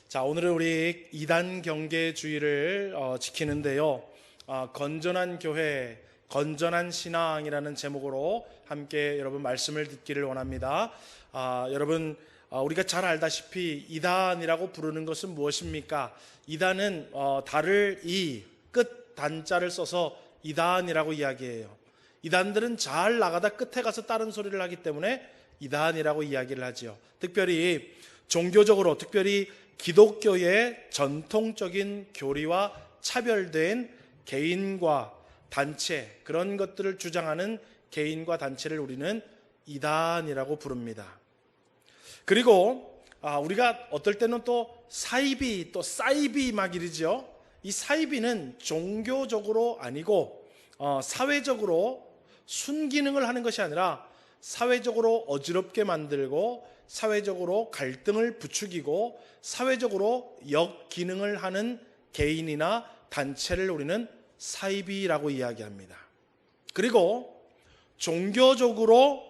자, 오늘은 우리 이단 경계주의를 지키는데요. 건전한 교회, 건전한 신앙이라는 제목으로 함께 여러분 말씀을 듣기를 원합니다. 여러분, 우리가 잘 알다시피 이단이라고 부르는 것은 무엇입니까? 이단은 달을 이, 끝 단자를 써서 이단이라고 이야기해요. 이단들은 잘 나가다 끝에 가서 다른 소리를 하기 때문에 이단이라고 이야기를 하죠. 특별히 종교적으로, 특별히 기독교의 전통적인 교리와 차별된 개인과 단체, 그런 것들을 주장하는 개인과 단체를 우리는 이단이라고 부릅니다. 그리고 우리가 어떨 때는 또 사이비, 또 사이비 막 이러죠. 이 사이비는 종교적으로 아니고 사회적으로 순기능을 하는 것이 아니라 사회적으로 어지럽게 만들고 사회적으로 갈등을 부추기고 사회적으로 역기능을 하는 개인이나 단체를 우리는 사이비라고 이야기합니다. 그리고 종교적으로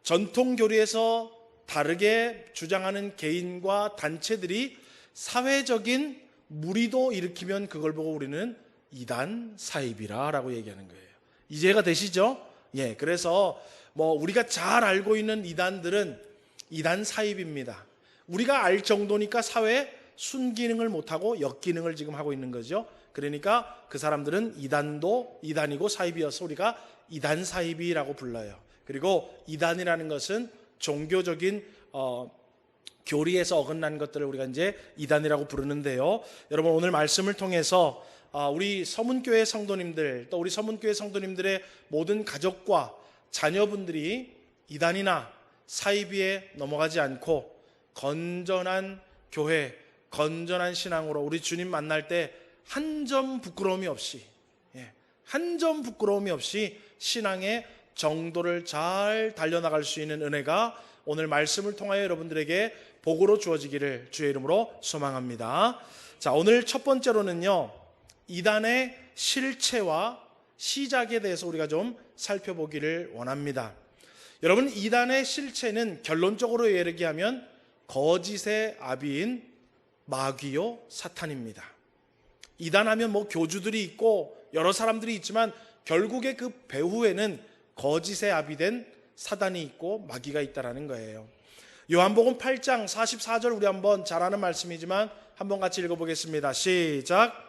전통교리에서 다르게 주장하는 개인과 단체들이 사회적인 무리도 일으키면 그걸 보고 우리는 이단 사이비라고 얘기하는 거예요. 이해가 되시죠? 예, 그래서 우리가 잘 알고 있는 이단들은 이단 사입입니다. 우리가 알 정도니까 사회에 순기능을 못하고 역기능을 지금 하고 있는 거죠. 그러니까 그 사람들은 이단도 이단이고 사입이어서 우리가 이단 사입이라고 불러요. 그리고 이단이라는 것은 종교적인 교리에서 어긋난 것들을 우리가 이제 이단이라고 부르는데요. 여러분, 오늘 말씀을 통해서 우리 서문교회 성도님들, 또 우리 서문교회 성도님들의 모든 가족과 자녀분들이 이단이나 사이비에 넘어가지 않고 건전한 교회, 건전한 신앙으로 우리 주님 만날 때 한 점 부끄러움이 없이, 한 점 부끄러움이 없이 신앙의 정도를 잘 달려나갈 수 있는 은혜가 오늘 말씀을 통하여 여러분들에게 복으로 주어지기를 주의 이름으로 소망합니다. 자, 오늘 첫 번째로는요, 이단의 실체와 시작에 대해서 우리가 좀 살펴보기를 원합니다. 여러분, 이단의 실체는 결론적으로 얘기하면 거짓의 아비인 마귀요 사탄입니다. 이단하면 교주들이 있고 여러 사람들이 있지만 결국에 그 배후에는 거짓의 아비된 사단이 있고 마귀가 있다라는 거예요. 요한복음 8장 44절 우리 한번 잘 아는 말씀이지만 한번 같이 읽어보겠습니다. 시작.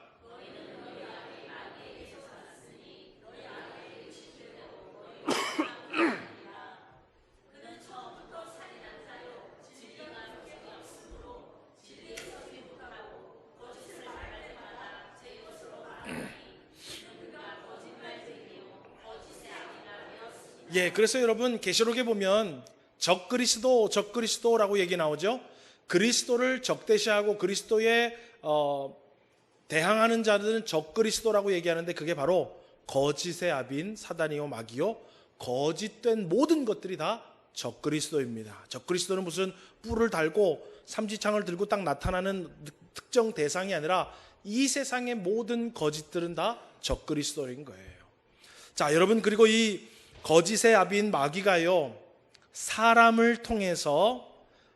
예, 그래서 여러분 계시록에 보면 적그리스도라고 얘기 나오죠. 그리스도를 적대시하고 그리스도에 대항하는 자들은 적그리스도라고 얘기하는데 그게 바로 거짓의 아비인 사단이요 마귀요, 거짓된 모든 것들이 다 적그리스도입니다. 적그리스도는 무슨 뿔을 달고 삼지창을 들고 딱 나타나는 특정 대상이 아니라 이 세상의 모든 거짓들은 다 적그리스도인 거예요. 자, 여러분, 그리고 이 거짓의 아비인 마귀가요, 사람을 통해서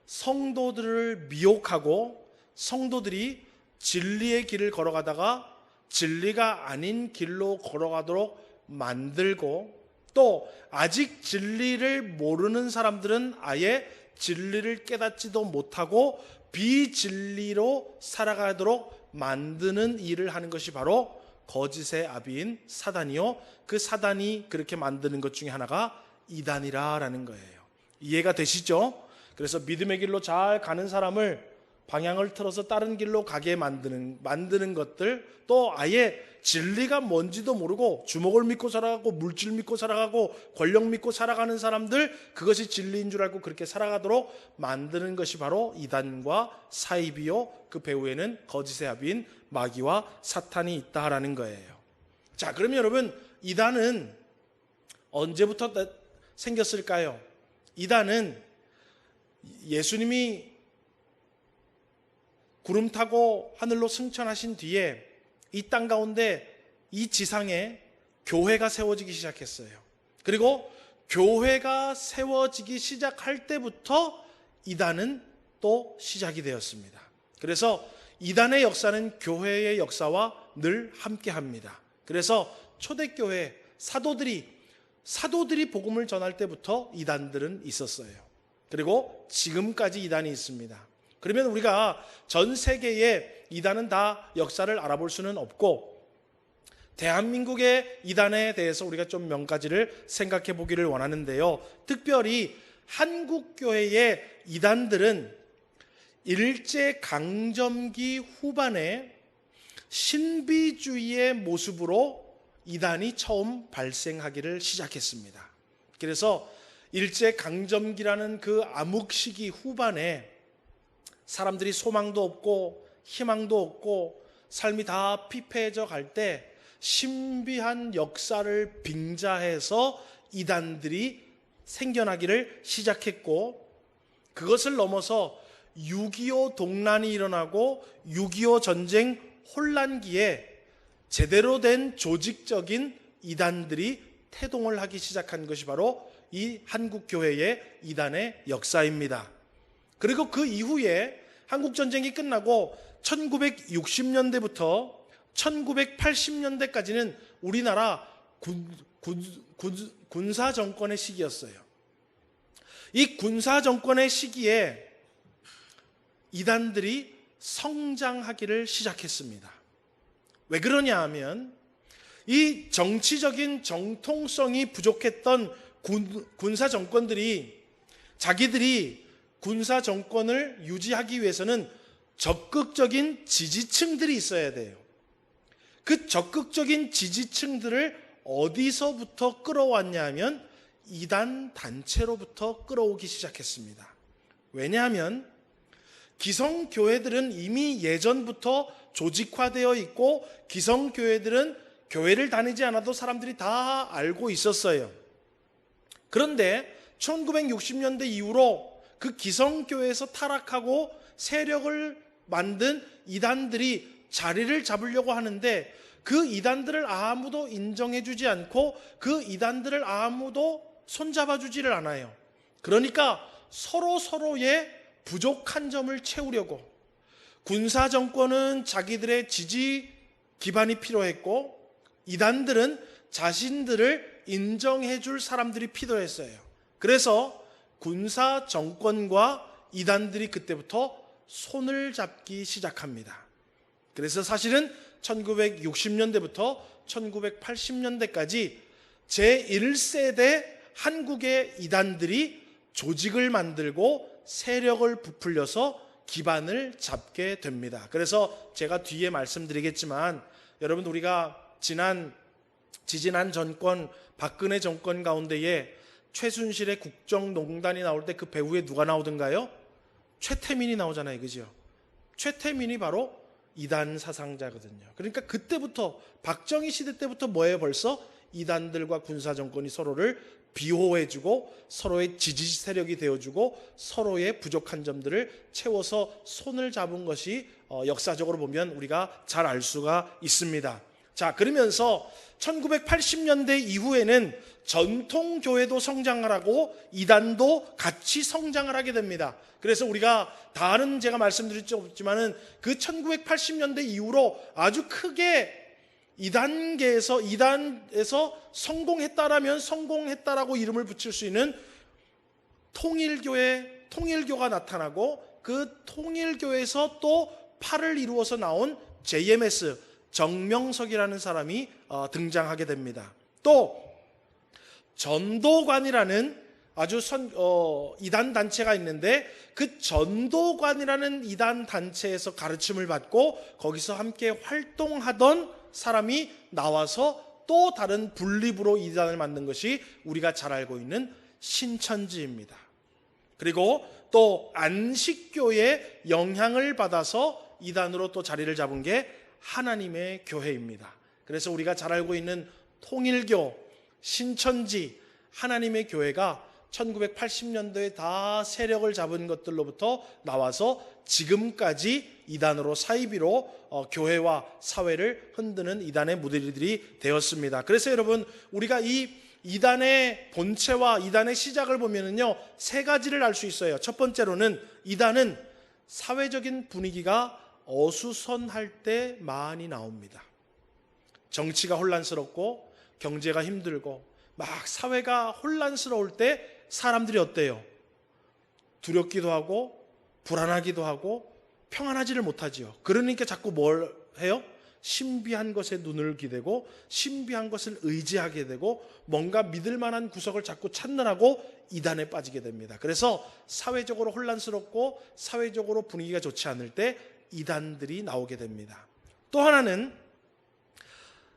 성도들을 미혹하고 성도들이 진리의 길을 걸어가다가 진리가 아닌 길로 걸어가도록 만들고, 또 아직 진리를 모르는 사람들은 아예 진리를 깨닫지도 못하고 비진리로 살아가도록 만드는 일을 하는 것이 바로 거짓의 아비인 사단이요, 그 사단이 그렇게 만드는 것 중에 하나가 이단이라는 거예요. 이해가 되시죠? 그래서 믿음의 길로 잘 가는 사람을 방향을 틀어서 다른 길로 가게 만드는 것들, 또 아예 진리가 뭔지도 모르고 주먹을 믿고 살아가고 물질 믿고 살아가고 권력 믿고 살아가는 사람들, 그것이 진리인 줄 알고 그렇게 살아가도록 만드는 것이 바로 이단과 사이비요, 그 배후에는 거짓의 아비인 마귀와 사탄이 있다라는 거예요. 자, 그러면 여러분, 이단은 언제부터 생겼을까요? 이단은 예수님이 구름 타고 하늘로 승천하신 뒤에 이 땅 가운데 이 지상에 교회가 세워지기 시작했어요. 그리고 교회가 세워지기 시작할 때부터 이단은 또 시작이 되었습니다. 그래서 이단의 역사는 교회의 역사와 늘 함께합니다. 그래서 초대교회 사도들이 복음을 전할 때부터 이단들은 있었어요. 그리고 지금까지 이단이 있습니다. 그러면 우리가 전 세계의 이단은 다 역사를 알아볼 수는 없고, 대한민국의 이단에 대해서 우리가 좀 몇 가지를 생각해 보기를 원하는데요. 특별히 한국교회의 이단들은 일제강점기 후반에 신비주의의 모습으로 이단이 처음 발생하기를 시작했습니다. 그래서 일제강점기라는 그 암흑 시기 후반에 사람들이 소망도 없고 희망도 없고 삶이 다 피폐해져 갈 때 신비한 역사를 빙자해서 이단들이 생겨나기를 시작했고, 그것을 넘어서 6.25 동란이 일어나고 6.25 전쟁 혼란기에 제대로 된 조직적인 이단들이 태동을 하기 시작한 것이 바로 이 한국교회의 이단의 역사입니다. 그리고 그 이후에 한국전쟁이 끝나고 1960년대부터 1980년대까지는 우리나라 군사정권의 시기였어요. 이 군사정권의 시기에 이단들이 성장하기를 시작했습니다. 왜 그러냐 하면 이 정치적인 정통성이 부족했던 군사정권들이 자기들이 군사정권을 유지하기 위해서는 적극적인 지지층들이 있어야 돼요. 그 적극적인 지지층들을 어디서부터 끌어왔냐 하면 이단 단체로부터 끌어오기 시작했습니다. 왜냐하면 기성교회들은 이미 예전부터 조직화되어 있고, 기성교회들은 교회를 다니지 않아도 사람들이 다 알고 있었어요. 그런데 1960년대 이후로 그 기성교회에서 타락하고 세력을 만든 이단들이 자리를 잡으려고 하는데, 그 이단들을 아무도 인정해주지 않고 그 이단들을 아무도 손잡아주지를 않아요. 그러니까 서로의 부족한 점을 채우려고, 군사정권은 자기들의 지지 기반이 필요했고 이단들은 자신들을 인정해줄 사람들이 필요했어요. 그래서 군사정권과 이단들이 그때부터 손을 잡기 시작합니다. 그래서 사실은 1960년대부터 1980년대까지 제1세대 한국의 이단들이 조직을 만들고 세력을 부풀려서 기반을 잡게 됩니다. 그래서 제가 뒤에 말씀드리겠지만, 여러분 우리가 지지난 정권 박근혜 정권 가운데에 최순실의 국정농단이 나올 때 그 배후에 누가 나오던가요? 최태민이 나오잖아요. 그죠? 최태민이 바로 이단 사상자거든요. 그러니까 그때부터 박정희 시대 때부터 뭐예요? 벌써 이단들과 군사정권이 서로를 비호해주고 서로의 지지 세력이 되어주고 서로의 부족한 점들을 채워서 손을 잡은 것이 역사적으로 보면 우리가 잘 알 수가 있습니다. 자, 그러면서 1980년대 이후에는 전통교회도 성장을 하고 이단도 같이 성장을 하게 됩니다. 그래서 우리가 다른 제가 말씀드릴 수 없지만은 그 1980년대 이후로 아주 크게 이단에서 성공했다라면 성공했다라고 이름을 붙일 수 있는 통일교가 나타나고, 그 통일교에서 또 팔을 이루어서 나온 JMS 정명석이라는 사람이 등장하게 됩니다. 또 전도관이라는 아주 이단 단체가 있는데, 그 전도관이라는 이단 단체에서 가르침을 받고 거기서 함께 활동하던 사람이 나와서 또 다른 분립으로 이단을 만든 것이 우리가 잘 알고 있는 신천지입니다. 그리고 또 안식교의 영향을 받아서 이단으로 또 자리를 잡은 게 하나님의 교회입니다. 그래서 우리가 잘 알고 있는 통일교, 신천지, 하나님의 교회가 1980년도에 다 세력을 잡은 것들로부터 나와서 지금까지 이단으로 사이비로 교회와 사회를 흔드는 이단의 무리들이 되었습니다. 그래서 여러분 우리가 이 이단의 본체와 이단의 시작을 보면은요, 세 가지를 알 수 있어요. 첫 번째로는 이단은 사회적인 분위기가 어수선할 때 많이 나옵니다. 정치가 혼란스럽고 경제가 힘들고 막 사회가 혼란스러울 때 사람들이 어때요? 두렵기도 하고 불안하기도 하고 평안하지를 못하지요. 그러니까 자꾸 뭘 해요? 신비한 것에 눈을 기대고 신비한 것을 의지하게 되고 뭔가 믿을 만한 구석을 자꾸 찾느라고 이단에 빠지게 됩니다. 그래서 사회적으로 혼란스럽고 사회적으로 분위기가 좋지 않을 때 이단들이 나오게 됩니다. 또 하나는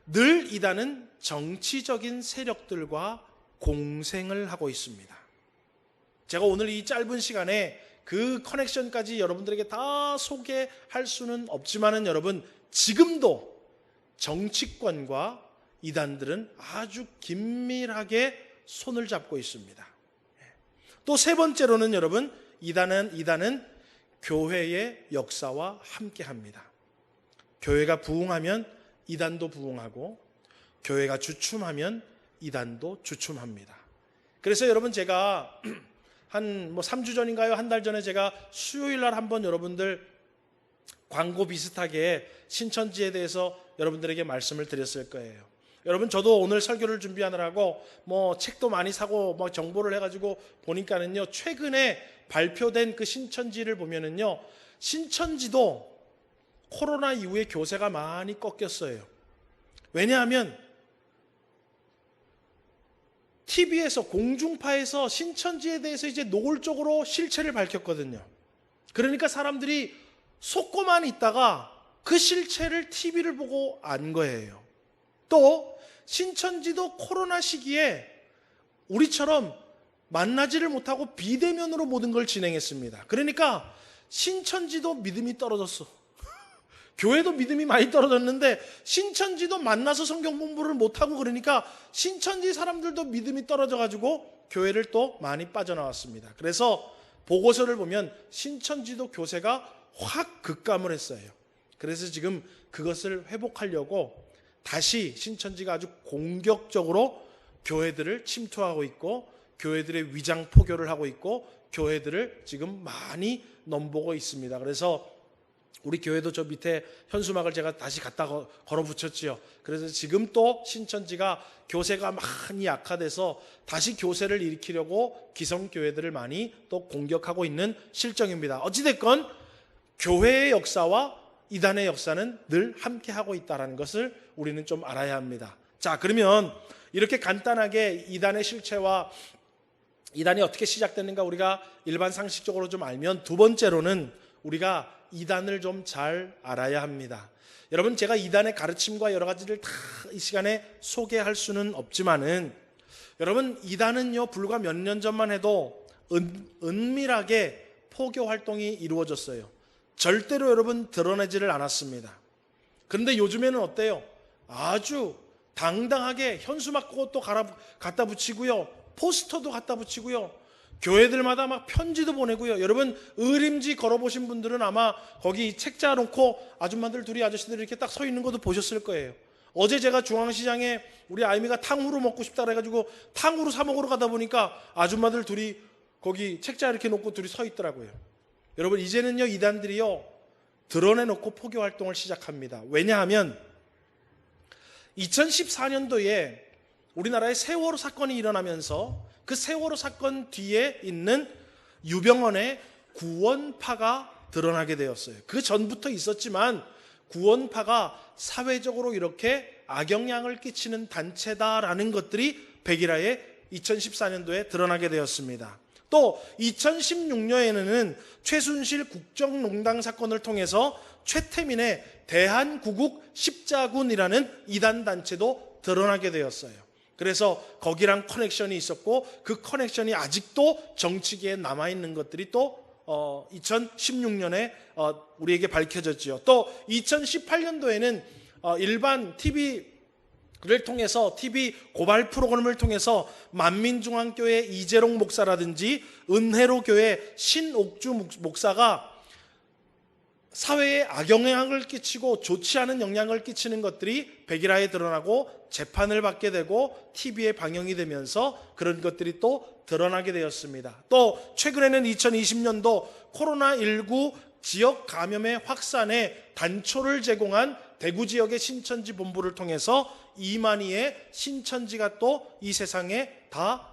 늘 이단은 정치적인 세력들과 공생을 하고 있습니다. 제가 오늘 이 짧은 시간에 그 커넥션까지 여러분들에게 다 소개할 수는 없지만은 여러분, 지금도 정치권과 이단들은 아주 긴밀하게 손을 잡고 있습니다. 또 세 번째로는 여러분, 이단은 교회의 역사와 함께합니다. 교회가 부흥하면 이단도 부흥하고 교회가 주춤하면 이단도 주춤합니다. 그래서 여러분, 제가 한 3주 전인가요? 한 달 전에 제가 수요일 날 한번 여러분들 광고 비슷하게 신천지에 대해서 여러분들에게 말씀을 드렸을 거예요. 여러분, 저도 오늘 설교를 준비하느라고 책도 많이 사고 정보를 해가지고 보니까는요, 최근에 발표된 그 신천지를 보면은요, 신천지도 코로나 이후에 교세가 많이 꺾였어요. 왜냐하면 TV에서 공중파에서 신천지에 대해서 이제 노골적으로 실체를 밝혔거든요. 그러니까 사람들이 속고만 있다가 그 실체를 TV를 보고 안 거예요. 또 신천지도 코로나 시기에 우리처럼 만나지를 못하고 비대면으로 모든 걸 진행했습니다. 그러니까 신천지도 믿음이 떨어졌어. 교회도 믿음이 많이 떨어졌는데 신천지도 만나서 성경 공부를 못하고, 그러니까 신천지 사람들도 믿음이 떨어져가지고 교회를 또 많이 빠져나왔습니다. 그래서 보고서를 보면 신천지도 교세가 확 급감을 했어요. 그래서 지금 그것을 회복하려고 다시 신천지가 아주 공격적으로 교회들을 침투하고 있고 교회들의 위장 포교를 하고 있고 교회들을 지금 많이 넘보고 있습니다. 그래서 우리 교회도 저 밑에 현수막을 제가 다시 갖다 걸어 붙였지요. 그래서 지금 또 신천지가 교세가 많이 약화돼서 다시 교세를 일으키려고 기성교회들을 많이 또 공격하고 있는 실정입니다. 어찌됐건 교회의 역사와 이단의 역사는 늘 함께하고 있다는 것을 우리는 좀 알아야 합니다. 자, 그러면 이렇게 간단하게 이단의 실체와 이단이 어떻게 시작됐는가 우리가 일반 상식적으로 좀 알면, 두 번째로는 우리가 이단을 좀 잘 알아야 합니다. 여러분, 제가 이단의 가르침과 여러 가지를 다 이 시간에 소개할 수는 없지만은, 여러분, 이단은요 불과 몇 년 전만 해도 은밀하게 포교 활동이 이루어졌어요. 절대로 여러분 드러내지를 않았습니다. 그런데 요즘에는 어때요? 아주 당당하게 현수막도 갖다 붙이고요, 포스터도 갖다 붙이고요, 교회들마다 막 편지도 보내고요. 여러분, 의림지 걸어보신 분들은 아마 거기 책자 놓고 아줌마들 둘이, 아저씨들이 이렇게 딱 서 있는 것도 보셨을 거예요. 어제 제가 중앙시장에 우리 아이미가 탕후루 먹고 싶다 그래가지고 탕후루 사 먹으러 가다 보니까 아줌마들 둘이 거기 책자 이렇게 놓고 둘이 서 있더라고요. 여러분, 이제는요 이단들이요 드러내놓고 포교 활동을 시작합니다. 왜냐하면 2014년도에 우리나라에 세월호 사건이 일어나면서 그 세월호 사건 뒤에 있는 유병언의 구원파가 드러나게 되었어요. 그 전부터 있었지만 구원파가 사회적으로 이렇게 악영향을 끼치는 단체다라는 것들이 백일하에 2014년도에 드러나게 되었습니다. 또 2016년에는 최순실 국정농단 사건을 통해서 최태민의 대한구국 십자군이라는 이단단체도 드러나게 되었어요. 그래서 거기랑 커넥션이 있었고 그 커넥션이 아직도 정치계에 남아있는 것들이 또 2016년에 우리에게 밝혀졌지요. 또 2018년도에는 일반 TV를 통해서 TV 고발 프로그램을 통해서 만민중앙교회 이재롱 목사라든지 은혜로교회 신옥주 목사가 사회에 악영향을 끼치고 좋지 않은 영향을 끼치는 것들이 백일하에 드러나고 재판을 받게 되고 TV에 방영이 되면서 그런 것들이 또 드러나게 되었습니다. 또 최근에는 2020년도 코로나19 지역 감염의 확산에 단초를 제공한 대구 지역의 신천지 본부를 통해서 2만위의 신천지가 또 이 세상에 다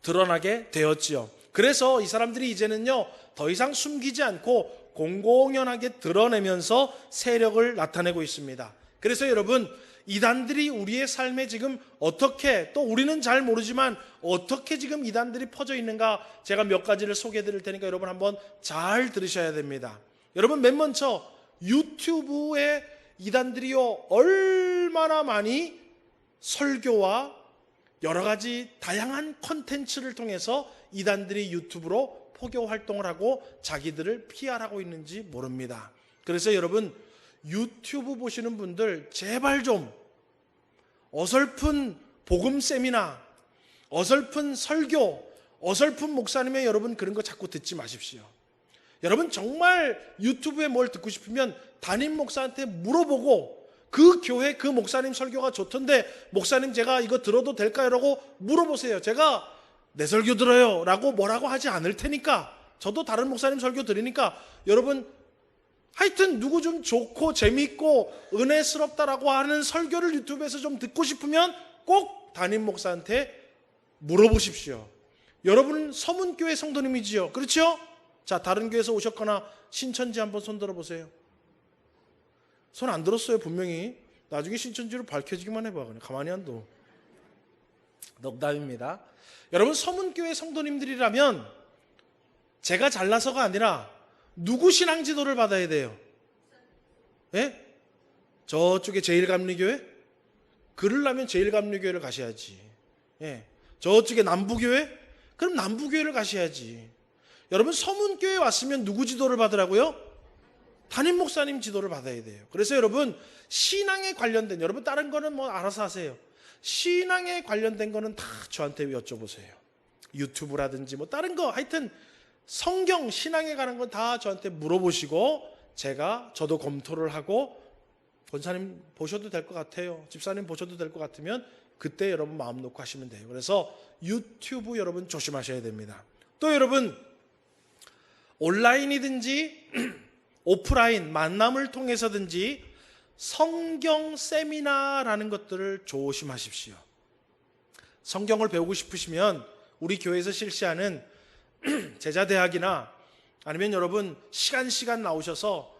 드러나게 되었지요. 그래서 이 사람들이 이제는요, 더 이상 숨기지 않고 공공연하게 드러내면서 세력을 나타내고 있습니다. 그래서 여러분, 이단들이 우리의 삶에 지금 어떻게, 또 우리는 잘 모르지만 어떻게 지금 이단들이 퍼져 있는가, 제가 몇 가지를 소개해 드릴 테니까 여러분 한번 잘 들으셔야 됩니다. 여러분, 맨 먼저 유튜브에 이단들이요, 얼마나 많이 설교와 여러 가지 다양한 콘텐츠를 통해서 이단들이 유튜브로 포교 활동을 하고 자기들을 PR하고 있는지 모릅니다. 그래서 여러분, 유튜브 보시는 분들 제발 좀 어설픈 복음 세미나, 어설픈 설교, 어설픈 목사님의 여러분 그런 거 자꾸 듣지 마십시오. 여러분 정말 유튜브에 뭘 듣고 싶으면 담임 목사한테 물어보고, 그 교회 그 목사님 설교가 좋던데 목사님 제가 이거 들어도 될까요? 라고 물어보세요. 제가 내 설교 들어요 라고 뭐라고 하지 않을 테니까, 저도 다른 목사님 설교 들으니까 여러분 하여튼 누구 좀 좋고 재미있고 은혜스럽다라고 하는 설교를 유튜브에서 좀 듣고 싶으면 꼭 담임 목사한테 물어보십시오. 여러분은 서문교회 성도님이지요, 그렇죠? 자, 다른 교회에서 오셨거나 신천지 한번 손 들어보세요. 손 안 들었어요. 분명히 나중에 신천지로 밝혀지기만 해봐. 그냥 가만히 안 둬. 농담입니다. 여러분, 서문교회 성도님들이라면 제가 잘나서가 아니라 누구 신앙 지도를 받아야 돼요? 예? 저쪽에 제일감리교회? 그러려면 제일감리교회를 가셔야지. 예. 저쪽에 남부교회? 그럼 남부교회를 가셔야지. 여러분, 서문교회 왔으면 누구 지도를 받으라고요? 담임 목사님 지도를 받아야 돼요. 그래서 여러분, 신앙에 관련된, 여러분 다른 거는 뭐 알아서 하세요. 신앙에 관련된 거는 다 저한테 여쭤보세요. 유튜브라든지 뭐 다른 거, 하여튼 성경, 신앙에 관한 건 다 저한테 물어보시고 저도 검토를 하고, 권사님 보셔도 될 것 같아요, 집사님 보셔도 될 것 같으면 그때 여러분 마음 놓고 하시면 돼요. 그래서 유튜브 여러분 조심하셔야 됩니다. 또 여러분, 온라인이든지 오프라인 만남을 통해서든지 성경 세미나라는 것들을 조심하십시오. 성경을 배우고 싶으시면 우리 교회에서 실시하는 제자대학이나 아니면 여러분 시간 나오셔서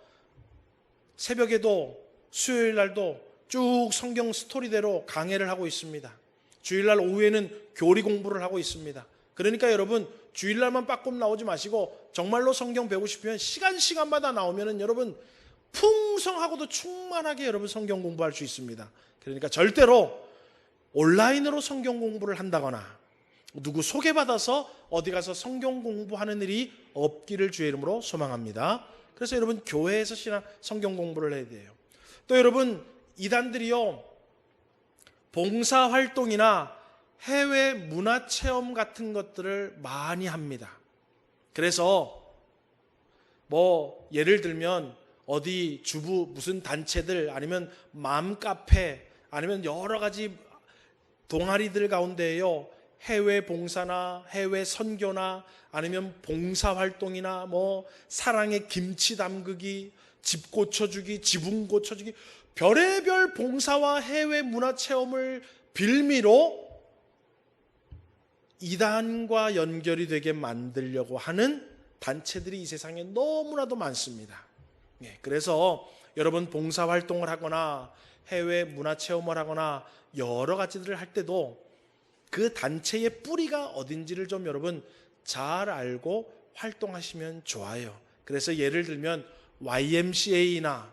새벽에도 수요일 날도 쭉 성경 스토리대로 강해를 하고 있습니다. 주일날 오후에는 교리 공부를 하고 있습니다. 그러니까 여러분 주일날만 빠꼼 나오지 마시고 정말로 성경 배우고 싶으면 시간마다 나오면은 여러분 풍성하고도 충만하게 여러분 성경 공부할 수 있습니다. 그러니까 절대로 온라인으로 성경 공부를 한다거나 누구 소개받아서 어디 가서 성경 공부하는 일이 없기를 주의 이름으로 소망합니다. 그래서 여러분 교회에서 성경 공부를 해야 돼요. 또 여러분 이단들이요, 봉사활동이나 해외 문화체험 같은 것들을 많이 합니다. 그래서 뭐 예를 들면 어디 주부 무슨 단체들 아니면 맘카페 아니면 여러 가지 동아리들 가운데에요, 해외 봉사나 해외 선교나 아니면 봉사활동이나 뭐 사랑의 김치 담그기, 집 고쳐주기, 지붕 고쳐주기, 별의별 봉사와 해외 문화체험을 빌미로 이단과 연결이 되게 만들려고 하는 단체들이 이 세상에 너무나도 많습니다. 그래서 여러분 봉사활동을 하거나 해외 문화체험을 하거나 여러 가지들을 할 때도 그 단체의 뿌리가 어딘지를 좀 여러분 잘 알고 활동하시면 좋아요. 그래서 예를 들면 YMCA나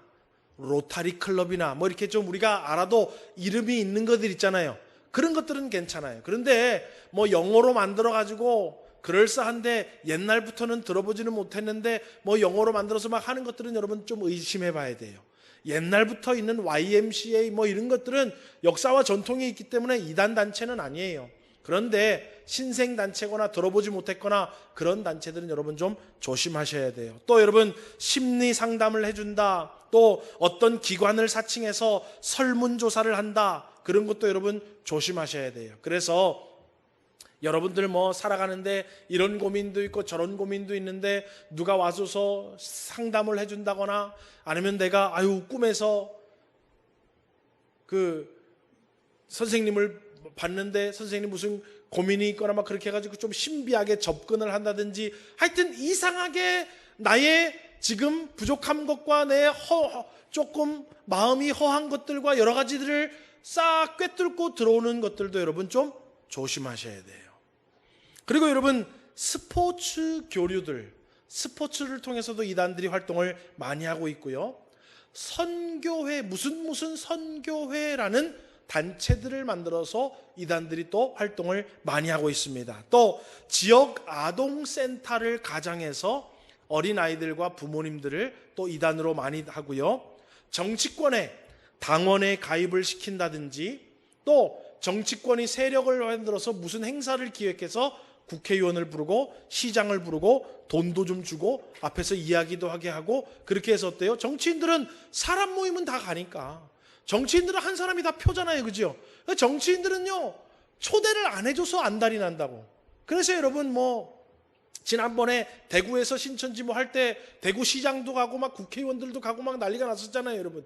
로타리 클럽이나 뭐 이렇게 좀 우리가 알아도 이름이 있는 것들 있잖아요. 그런 것들은 괜찮아요. 그런데 뭐 영어로 만들어 가지고 그럴싸한데 옛날부터는 들어보지는 못했는데 뭐 영어로 만들어서 막 하는 것들은 여러분 좀 의심해 봐야 돼요. 옛날부터 있는 YMCA 뭐 이런 것들은 역사와 전통이 있기 때문에 이단 단체는 아니에요. 그런데 신생 단체거나 들어보지 못했거나 그런 단체들은 여러분 좀 조심하셔야 돼요. 또 여러분 심리 상담을 해준다, 또 어떤 기관을 사칭해서 설문조사를 한다, 그런 것도 여러분 조심하셔야 돼요. 그래서 여러분들 뭐 살아가는데 이런 고민도 있고 저런 고민도 있는데 누가 와줘서 상담을 해준다거나 아니면 내가 꿈에서 그 선생님을 봤는데 선생님 무슨 고민이 있거나 막 그렇게 해가지고 좀 신비하게 접근을 한다든지 하여튼 이상하게 나의 지금 부족한 것과 내 조금 마음이 허한 것들과 여러 가지들을 싹 꿰뚫고 들어오는 것들도 여러분 좀 조심하셔야 돼요. 그리고 여러분 스포츠 교류들, 스포츠를 통해서도 이단들이 활동을 많이 하고 있고요. 선교회, 무슨 선교회라는 단체들을 만들어서 이단들이 또 활동을 많이 하고 있습니다. 또 지역 아동센터를 가장해서 어린아이들과 부모님들을 또 이단으로 많이 하고요. 정치권에 당원에 가입을 시킨다든지 또 정치권이 세력을 만들어서 무슨 행사를 기획해서 국회의원을 부르고 시장을 부르고 돈도 좀 주고 앞에서 이야기도 하게 하고 그렇게 해서 어때요? 정치인들은 사람 모이면 다 가니까. 정치인들은 한 사람이 다 표잖아요. 그죠? 정치인들은요 초대를 안 해줘서 안달이 난다고. 그래서 여러분 지난번에 대구에서 신천지 할 때 대구 시장도 가고 막 국회의원들도 가고 막 난리가 났었잖아요. 여러분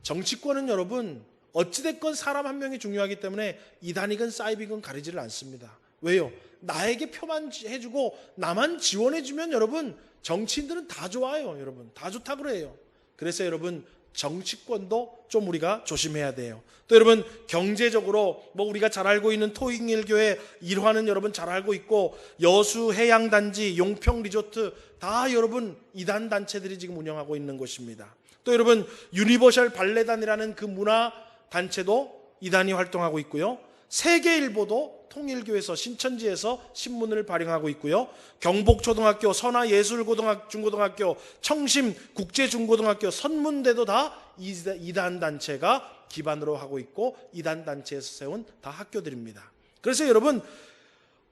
정치권은 여러분 어찌됐건 사람 한 명이 중요하기 때문에 이단이건 사이비건 가리지를 않습니다. 왜요? 나에게 표만 해주고 나만 지원해주면 여러분 정치인들은 다 좋아요. 여러분 다 좋다 그래요. 그래서 여러분 정치권도 좀 우리가 조심해야 돼요. 또 여러분 경제적으로 우리가 잘 알고 있는 토익일교회 일화는 여러분 잘 알고 있고 여수 해양단지 용평 리조트 다 여러분 이단 단체들이 지금 운영하고 있는 곳입니다. 또 여러분 유니버셜 발레단이라는 그 문화 단체도 이단이 활동하고 있고요. 세계일보도 통일교에서 신천지에서 신문을 발행하고 있고요. 경복초등학교, 선화예술중고등학교, 청심국제중고등학교, 선문대도 다 이단 단체가 기반으로 하고 있고 이단 단체에서 세운 다 학교들입니다. 그래서 여러분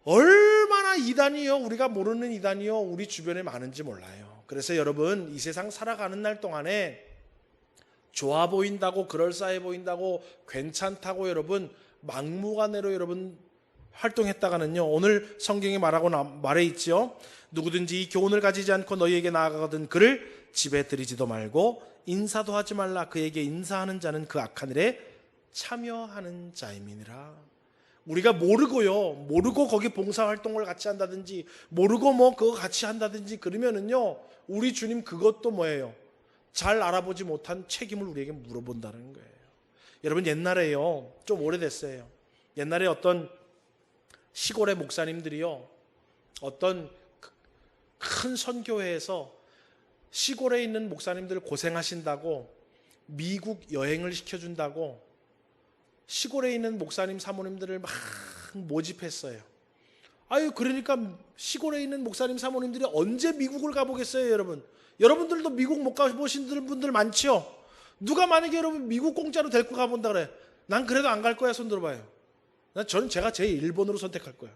얼마나 이단이요 우리가 모르는 이단이요 우리 주변에 많은지 몰라요. 그래서 여러분 이 세상 살아가는 날 동안에 좋아 보인다고 그럴싸해 보인다고 괜찮다고 여러분 막무가내로 여러분 활동했다가는요 오늘 성경에 말해 있죠. 누구든지 이 교훈을 가지지 않고 너희에게 나아가거든 그를 집에 들이지도 말고 인사도 하지 말라. 그에게 인사하는 자는 그 악한 일에 참여하는 자임이니라. 우리가 모르고 거기 봉사활동을 같이 한다든지 모르고 그거 같이 한다든지 그러면은요 우리 주님 그것도 뭐예요? 잘 알아보지 못한 책임을 우리에게 물어본다는 거예요. 여러분 옛날에요 좀 오래됐어요. 옛날에 어떤 시골의 목사님들이요 어떤 큰 선교회에서 시골에 있는 목사님들 고생하신다고 미국 여행을 시켜준다고 시골에 있는 목사님 사모님들을 막 모집했어요. 그러니까 시골에 있는 목사님 사모님들이 언제 미국을 가보겠어요. 여러분들도 미국 못 가보신 분들 많죠. 누가 만약에 여러분 미국 공짜로 데리고 가본다 그래. 난 그래도 안 갈 거야. 손 들어봐요. 저는 제가 제일 1번으로 선택할 거야.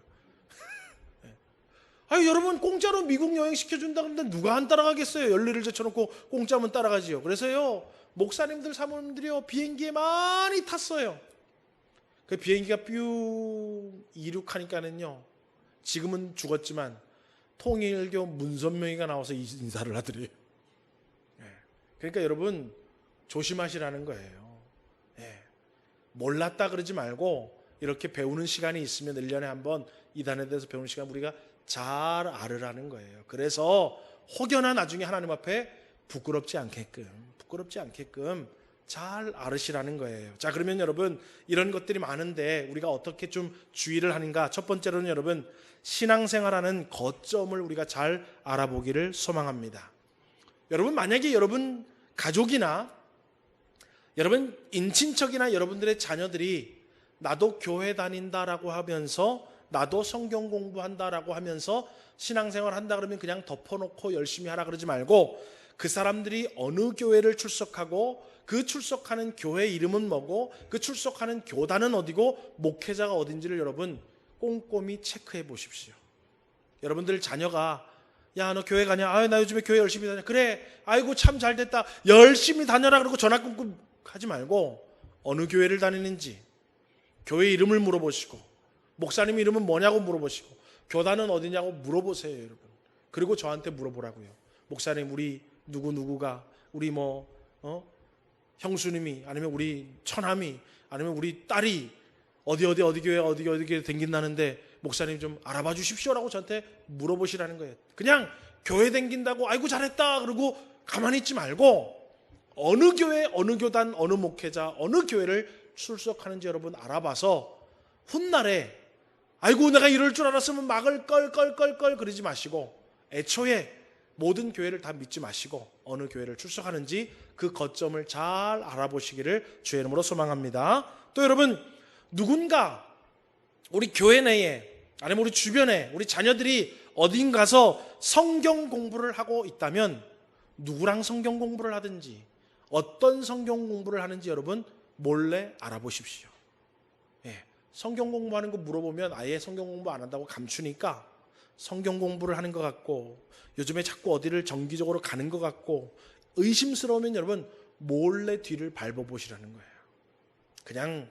여러분 공짜로 미국 여행 시켜준다 그러는데 누가 안 따라가겠어요. 열일을 제쳐놓고 공짜면 따라가지요. 그래서요 목사님들 사모님들이요 비행기에 많이 탔어요. 그 비행기가 뿅 이륙하니까는요 지금은 죽었지만 통일교 문선명이가 나와서 인사를 하더래요. 그러니까 여러분 조심하시라는 거예요. 몰랐다 그러지 말고 이렇게 배우는 시간이 있으면 1년에 한번 이단에 대해서 배우는 시간 우리가 잘 알으라는 거예요. 그래서 혹여나 나중에 하나님 앞에 부끄럽지 않게끔 잘 알으시라는 거예요. 자, 그러면 여러분 이런 것들이 많은데 우리가 어떻게 좀 주의를 하는가? 첫 번째로는 여러분 신앙생활하는 거점을 우리가 잘 알아보기를 소망합니다. 여러분 만약에 여러분 가족이나 여러분 인친척이나 여러분들의 자녀들이 나도 교회 다닌다라고 하면서 나도 성경 공부한다라고 하면서 신앙생활 한다 그러면 그냥 덮어놓고 열심히 하라 그러지 말고 그 사람들이 어느 교회를 출석하고 그 출석하는 교회 이름은 뭐고 그 출석하는 교단은 어디고 목회자가 어딘지를 여러분 꼼꼼히 체크해 보십시오. 여러분들 자녀가 야 너 교회 가냐? 나 요즘에 교회 열심히 다녀. 그래 아이고 참 잘됐다 열심히 다녀라 그러고 전화 끊고 하지 말고 어느 교회를 다니는지 교회 이름을 물어보시고 목사님 이름은 뭐냐고 물어보시고 교단은 어디냐고 물어보세요, 여러분. 그리고 저한테 물어보라고요. 목사님, 우리 누구누구가 우리 형수님이 아니면 우리 처남이 아니면 우리 딸이 어디 교회 댕긴다는데 목사님 좀 알아봐 주십시오라고 저한테 물어보시라는 거예요. 그냥 교회 댕긴다고 아이고 잘했다 그러고 가만히 있지 말고 어느 교회, 어느 교단, 어느 목회자, 어느 교회를 출석하는지 여러분 알아봐서 훗날에 아이고 내가 이럴 줄 알았으면 막을 껄 그러지 마시고 애초에 모든 교회를 다 믿지 마시고 어느 교회를 출석하는지 그 거점을 잘 알아보시기를 주의 이름으로 소망합니다. 또 여러분, 누군가 우리 교회 내에 아니면 우리 주변에 우리 자녀들이 어딘 가서 성경 공부를 하고 있다면 누구랑 성경 공부를 하든지 어떤 성경 공부를 하는지 여러분 몰래 알아보십시오. 성경 공부하는 거 물어보면 아예 성경 공부 안 한다고 감추니까 성경 공부를 하는 것 같고 요즘에 자꾸 어디를 정기적으로 가는 것 같고 의심스러우면 여러분 몰래 뒤를 밟아보시라는 거예요. 그냥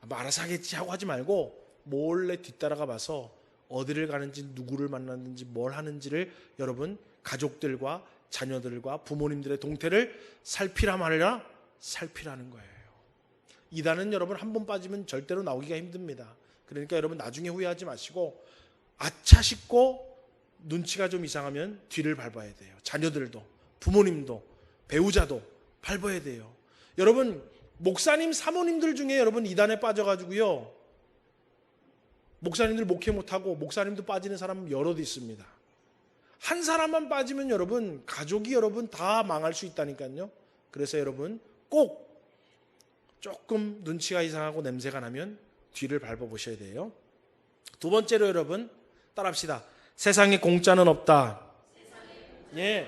뭐 알아서 하겠지 하고 하지 말고 몰래 뒤따라가 봐서 어디를 가는지 누구를 만났는지 뭘 하는지를 여러분 가족들과 자녀들과 부모님들의 동태를 살피라 말이라 살피라는 거예요. 이단은 여러분 한 번 빠지면 절대로 나오기가 힘듭니다. 그러니까 여러분 나중에 후회하지 마시고 아차 싶고 눈치가 좀 이상하면 뒤를 밟아야 돼요. 자녀들도 부모님도 배우자도 밟아야 돼요. 여러분 목사님 사모님들 중에 여러분 이단에 빠져가지고요 목사님들 목회 못하고 목사님도 빠지는 사람 여럿 있습니다. 한 사람만 빠지면 여러분 가족이 여러분 다 망할 수 있다니까요. 그래서 여러분 꼭 조금 눈치가 이상하고 냄새가 나면 뒤를 밟아보셔야 돼요. 두 번째로 여러분 따라합시다. 세상에 공짜는 없다. 예.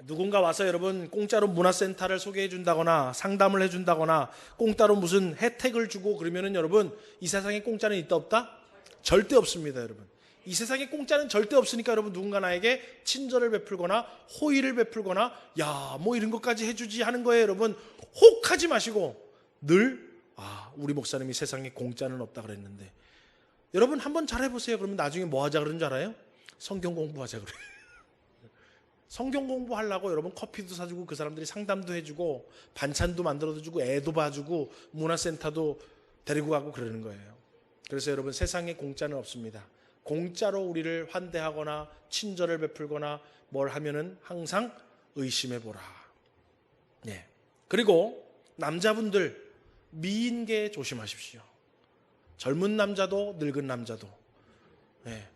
누군가 와서 여러분 공짜로 문화센터를 소개해 준다거나 상담을 해 준다거나 공짜로 무슨 혜택을 주고 그러면은 여러분 이 세상에 공짜는 있다 없다? 절대 없습니다, 여러분. 이 세상에 공짜는 절대 없으니까 여러분 누군가 나에게 친절을 베풀거나 호의를 베풀거나 야 뭐 이런 것까지 해주지 하는 거예요. 여러분 혹하지 마시고 늘 우리 목사님이 세상에 공짜는 없다 그랬는데 여러분 한번 잘해보세요. 그러면 나중에 뭐 하자 그러는 줄 알아요? 성경 공부하자 그래요. 성경 공부하려고 여러분 커피도 사주고 그 사람들이 상담도 해주고 반찬도 만들어주고 애도 봐주고 문화센터도 데리고 가고 그러는 거예요. 그래서 여러분 세상에 공짜는 없습니다. 공짜로 우리를 환대하거나 친절을 베풀거나 뭘 하면은 항상 의심해보라. 네. 그리고 남자분들 미인계 조심하십시오. 젊은 남자도 늙은 남자도. 네.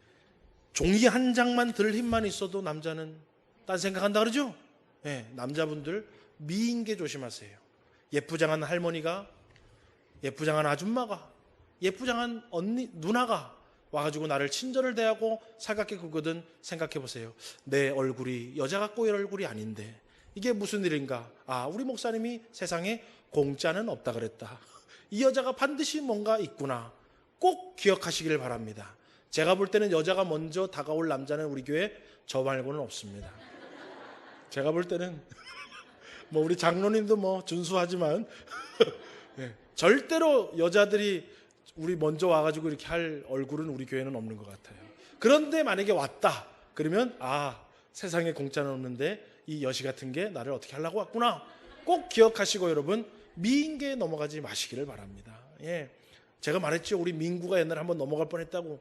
종이 한 장만 들 힘만 있어도 남자는 딴 생각한다 그러죠? 네. 남자분들 미인계 조심하세요. 예쁘장한 할머니가 예쁘장한 아줌마가 예쁘장한 언니 누나가 와가지고 나를 친절을 대하고 살갑게 굴거든 생각해보세요. 내 얼굴이 여자 같고 이런 얼굴이 아닌데 이게 무슨 일인가? 우리 목사님이 세상에 공짜는 없다 그랬다. 이 여자가 반드시 뭔가 있구나. 꼭 기억하시길 바랍니다. 제가 볼 때는 여자가 먼저 다가올 남자는 우리 교회 저 말고는 없습니다. 제가 볼 때는 뭐 우리 장로님도 뭐 준수하지만 절대로 여자들이 우리 먼저 와가지고 이렇게 할 얼굴은 우리 교회는 없는 것 같아요. 그런데 만약에 왔다 그러면 세상에 공짜는 없는데 이 여시 같은 게 나를 어떻게 하려고 왔구나. 꼭 기억하시고 여러분 미인계에 넘어가지 마시기를 바랍니다. 제가 말했죠. 우리 민구가 옛날에 한번 넘어갈 뻔했다고.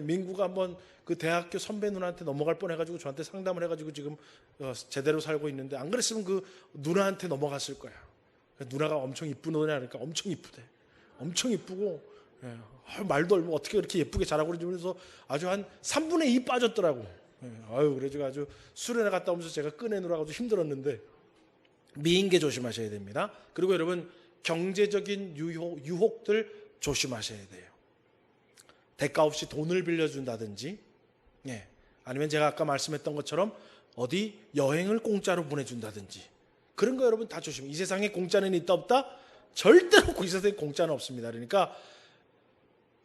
민구가 한번 그 대학교 선배 누나한테 넘어갈 뻔해가지고 저한테 상담을 해가지고 지금 제대로 살고 있는데 안 그랬으면 그 누나한테 넘어갔을 거야. 누나가 엄청 이쁜 노래 하니까 엄청 이쁘대. 엄청 이쁘고 말도 얼마 어떻게 그렇게 예쁘게 자라고 그러지 그래서 아주 한 3분의 2 빠졌더라고. 그래가지고 아주 수련회 갔다 오면서 제가 꺼내느라 아주 힘들었는데 미인계 조심하셔야 됩니다. 그리고 여러분 경제적인 유혹들 조심하셔야 돼요. 대가 없이 돈을 빌려준다든지 아니면 제가 아까 말씀했던 것처럼 어디 여행을 공짜로 보내준다든지 그런 거 여러분 다 조심해요. 이 세상에 공짜는 있다 없다? 절대로 이 세상에 공짜는 없습니다. 그러니까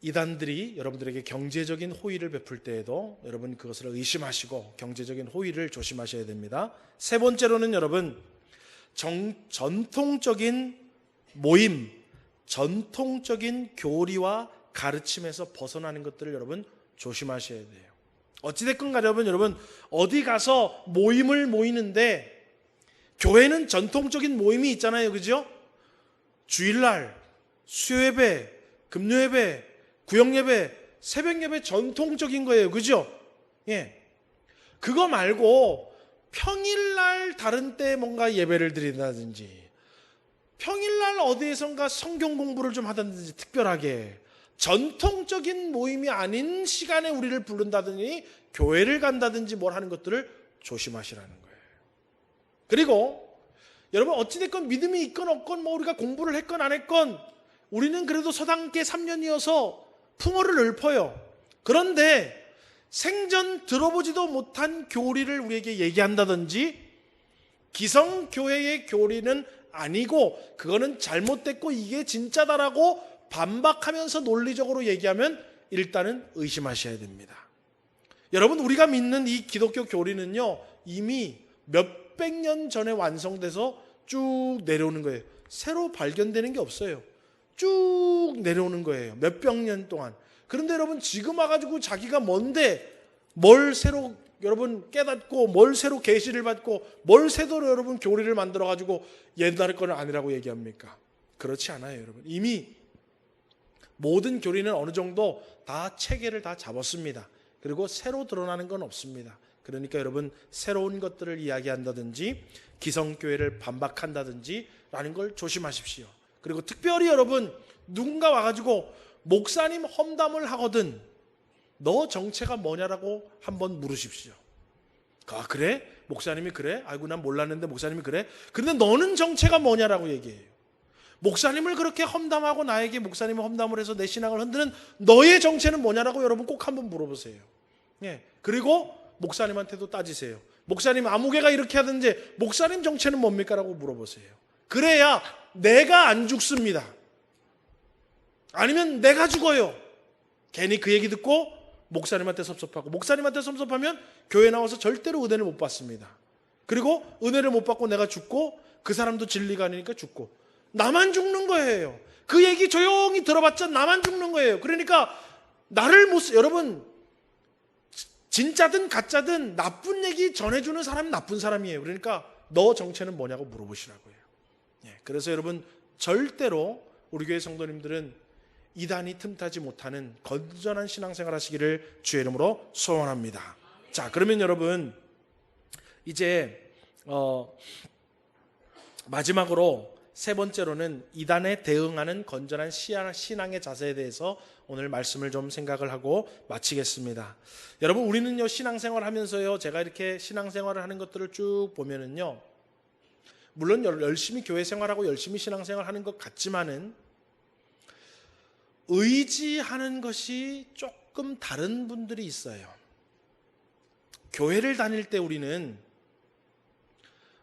이단들이 여러분들에게 경제적인 호의를 베풀 때에도 여러분 그것을 의심하시고 경제적인 호의를 조심하셔야 됩니다. 세 번째로는 여러분 전통적인 모임, 전통적인 교리와 가르침에서 벗어나는 것들을 여러분 조심하셔야 돼요. 어찌됐건 간에 여러분 어디 가서 모임을 모이는데 교회는 전통적인 모임이 있잖아요. 그죠? 주일날, 수요예배, 금요예배, 구역예배, 새벽예배 전통적인 거예요. 그죠? 예. 그거 말고 평일날 다른 때 뭔가 예배를 드린다든지 평일날 어디에선가 성경 공부를 좀 하든지 특별하게 전통적인 모임이 아닌 시간에 우리를 부른다든지 교회를 간다든지 뭘 하는 것들을 조심하시라는 거예요. 그리고 여러분 어찌됐건 믿음이 있건 없건 뭐 우리가 공부를 했건 안 했건 우리는 그래도 서당계 3년이어서 풍어를 읊어요. 그런데 생전 들어보지도 못한 교리를 우리에게 얘기한다든지 기성교회의 교리는 아니고 그거는 잘못됐고 이게 진짜다라고 반박하면서 논리적으로 얘기하면 일단은 의심하셔야 됩니다. 여러분 우리가 믿는 이 기독교 교리는요 이미 몇백 년 전에 완성돼서 쭉 내려오는 거예요. 새로 발견되는 게 없어요. 쭉 내려오는 거예요. 몇백 년 동안. 그런데 여러분 지금 와가지고 자기가 뭔데 뭘 새로 여러분 깨닫고 뭘 새로 계시를 받고 뭘 새로 여러분 교리를 만들어가지고 옛날 거는 아니라고 얘기합니까? 그렇지 않아요. 여러분 이미 모든 교리는 어느 정도 다 체계를 다 잡았습니다. 그리고 새로 드러나는 건 없습니다. 그러니까 여러분 새로운 것들을 이야기한다든지 기성교회를 반박한다든지 라는 걸 조심하십시오. 그리고 특별히 여러분 누군가 와가지고 목사님 험담을 하거든 너 정체가 뭐냐라고 한번 물으십시오. 아 그래? 목사님이 그래? 아이고 난 몰랐는데 목사님이 그래? 근데 너는 정체가 뭐냐라고 얘기해요. 목사님을 그렇게 험담하고 나에게 목사님이 험담을 해서 내 신앙을 흔드는 너의 정체는 뭐냐라고 여러분 꼭 한번 물어보세요. 예. 그리고 목사님한테도 따지세요. 목사님 아무개가 이렇게 하든지 목사님 정체는 뭡니까? 라고 물어보세요. 그래야 내가 안 죽습니다. 아니면 내가 죽어요. 괜히 그 얘기 듣고 목사님한테 섭섭하고 목사님한테 섭섭하면 교회 나와서 절대로 은혜를 못 받습니다. 그리고 은혜를 못 받고 내가 죽고 그 사람도 진리가 아니니까 죽고 나만 죽는 거예요. 그 얘기 조용히 들어봤자 나만 죽는 거예요. 그러니까 나를 못 여러분 진짜든 가짜든 나쁜 얘기 전해주는 사람이 나쁜 사람이에요. 그러니까 너 정체는 뭐냐고 물어보시라고요. 예, 그래서 여러분 절대로 우리 교회 성도님들은 이단이 틈타지 못하는 건전한 신앙생활 하시기를 주의 이름으로 소원합니다. 자, 그러면 여러분 이제 마지막으로 세 번째로는 이단에 대응하는 건전한 신앙의 자세에 대해서 오늘 말씀을 좀 생각을 하고 마치겠습니다. 여러분 우리는요 신앙생활 하면서요 제가 이렇게 신앙생활을 하는 것들을 쭉 보면은요 물론 열심히 교회 생활하고 열심히 신앙생활 하는 것 같지만은 의지하는 것이 조금 다른 분들이 있어요. 교회를 다닐 때 우리는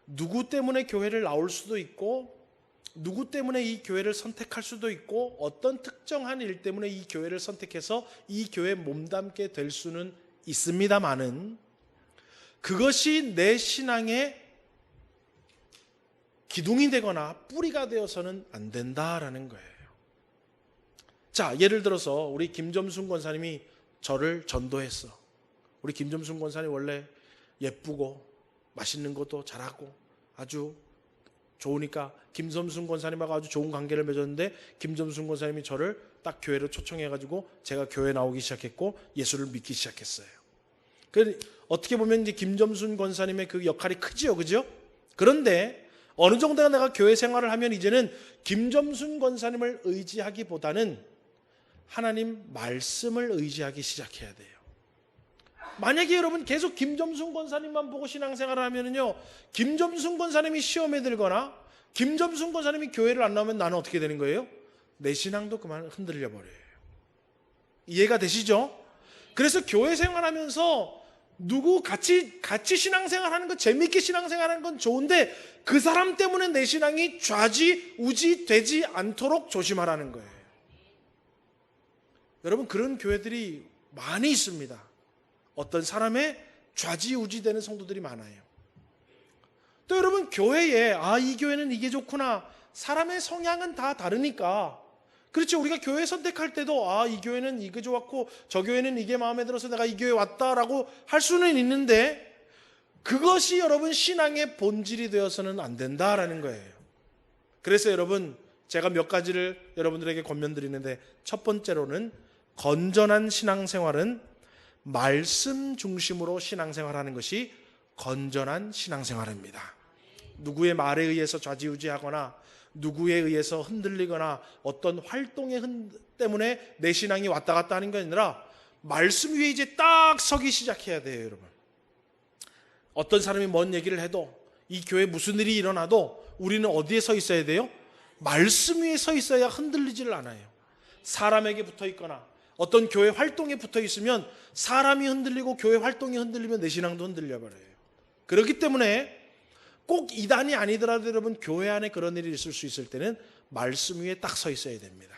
누구 때문에 교회를 나올 수도 있고 누구 때문에 이 교회를 선택할 수도 있고 어떤 특정한 일 때문에 이 교회를 선택해서 이 교회에 몸담게 될 수는 있습니다만은 그것이 내 신앙의 기둥이 되거나 뿌리가 되어서는 안 된다라는 거예요. 자, 예를 들어서 우리 김점순 권사님이 저를 전도했어. 우리 김점순 권사님 원래 예쁘고 맛있는 것도 잘하고 아주 좋으니까 김점순 권사님하고 아주 좋은 관계를 맺었는데 김점순 권사님이 저를 딱 교회로 초청해가지고 제가 교회 나오기 시작했고 예수를 믿기 시작했어요. 어떻게 보면 이제 김점순 권사님의 그 역할이 크지요, 그죠? 그런데 어느 정도가 내가 교회 생활을 하면 이제는 김점순 권사님을 의지하기보다는 하나님 말씀을 의지하기 시작해야 돼요. 만약에 여러분 계속 김점순 권사님만 보고 신앙생활을 하면은요, 김점순 권사님이 시험에 들거나 김점순 권사님이 교회를 안 나오면 나는 어떻게 되는 거예요? 내 신앙도 그만 흔들려 버려요. 이해가 되시죠? 그래서 교회 생활하면서 누구 같이 신앙생활하는 거 재밌게 신앙생활하는 건 좋은데 그 사람 때문에 내 신앙이 좌지우지 되지 않도록 조심하라는 거예요. 여러분 그런 교회들이 많이 있습니다. 어떤 사람의 좌지우지 되는 성도들이 많아요. 또 여러분 교회에 이 교회는 이게 좋구나. 사람의 성향은 다 다르니까 그렇죠. 우리가 교회 선택할 때도 이 교회는 이게 좋았고 저 교회는 이게 마음에 들어서 내가 이 교회 왔다라고 할 수는 있는데, 그것이 여러분 신앙의 본질이 되어서는 안 된다라는 거예요. 그래서 여러분, 제가 몇 가지를 여러분들에게 권면드리는데, 첫 번째로는 건전한 신앙생활은 말씀 중심으로 신앙생활하는 것이 건전한 신앙생활입니다. 누구의 말에 의해서 좌지우지하거나 누구에 의해서 흔들리거나 어떤 활동의 때문에 내 신앙이 왔다 갔다 하는 게 아니라 말씀 위에 이제 딱 서기 시작해야 돼요, 여러분. 어떤 사람이 뭔 얘기를 해도, 이 교회에 무슨 일이 일어나도 우리는 어디에 서 있어야 돼요? 말씀 위에 서 있어야 흔들리지를 않아요. 사람에게 붙어 있거나 어떤 교회 활동에 붙어 있으면 사람이 흔들리고 교회 활동이 흔들리면 내 신앙도 흔들려 버려요. 그렇기 때문에 꼭 이단이 아니더라도 여러분, 교회 안에 그런 일이 있을 수 있을 때는 말씀 위에 딱 서 있어야 됩니다.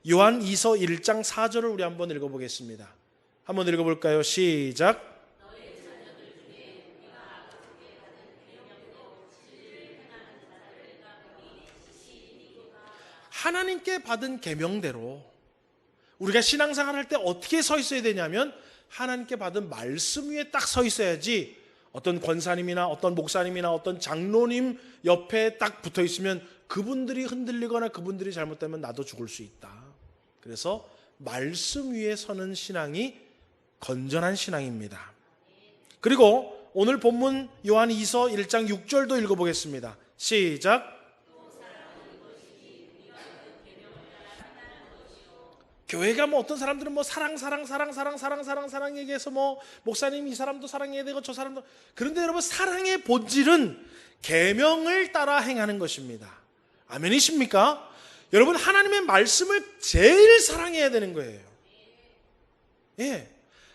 요한 2서 1장 4절을 우리 한번 읽어보겠습니다. 한번 읽어볼까요? 시작. 하나님께 받은 계명대로 우리가 신앙생활 할 때 어떻게 서 있어야 되냐면, 하나님께 받은 말씀 위에 딱 서 있어야지, 어떤 권사님이나 어떤 목사님이나 어떤 장로님 옆에 딱 붙어 있으면 그분들이 흔들리거나 그분들이 잘못되면 나도 죽을 수 있다. 그래서 말씀 위에 서는 신앙이 건전한 신앙입니다. 그리고 오늘 본문 요한 2서 1장 6절도 읽어보겠습니다. 시작. 교회가 뭐 어떤 사람들은 뭐 사랑 얘기해서 뭐 목사님 이 사람도 사랑해야 되고 저 사람도, 그런데 여러분, 사랑의 본질은 계명을 따라 행하는 것입니다. 아멘이십니까? 여러분, 하나님의 말씀을 제일 사랑해야 되는 거예요. 예,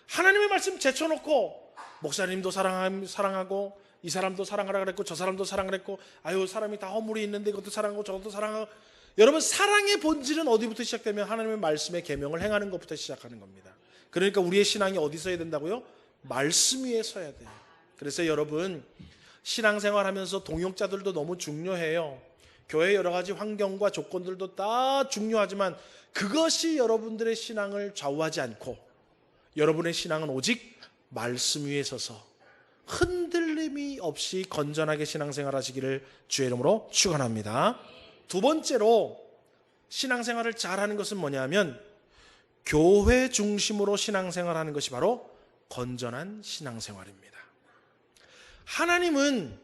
하나님의 말씀 제쳐놓고 목사님도 사랑하고 이 사람도 사랑하라 그랬고 저 사람도 사랑을 했고, 아유 사람이 다 허물이 있는데 이것도 사랑하고 저것도 사랑하고. 여러분, 사랑의 본질은 어디부터 시작되면 하나님의 말씀의 계명을 행하는 것부터 시작하는 겁니다. 그러니까 우리의 신앙이 어디 서야 된다고요? 말씀 위에 서야 돼요. 그래서 여러분, 신앙생활 하면서 동역자들도 너무 중요해요. 교회 여러 가지 환경과 조건들도 다 중요하지만 그것이 여러분들의 신앙을 좌우하지 않고, 여러분의 신앙은 오직 말씀 위에 서서 흔들림이 없이 건전하게 신앙생활 하시기를 주의 이름으로 축원합니다. 두 번째로 신앙생활을 잘하는 것은 뭐냐면, 교회 중심으로 신앙생활하는 것이 바로 건전한 신앙생활입니다. 하나님은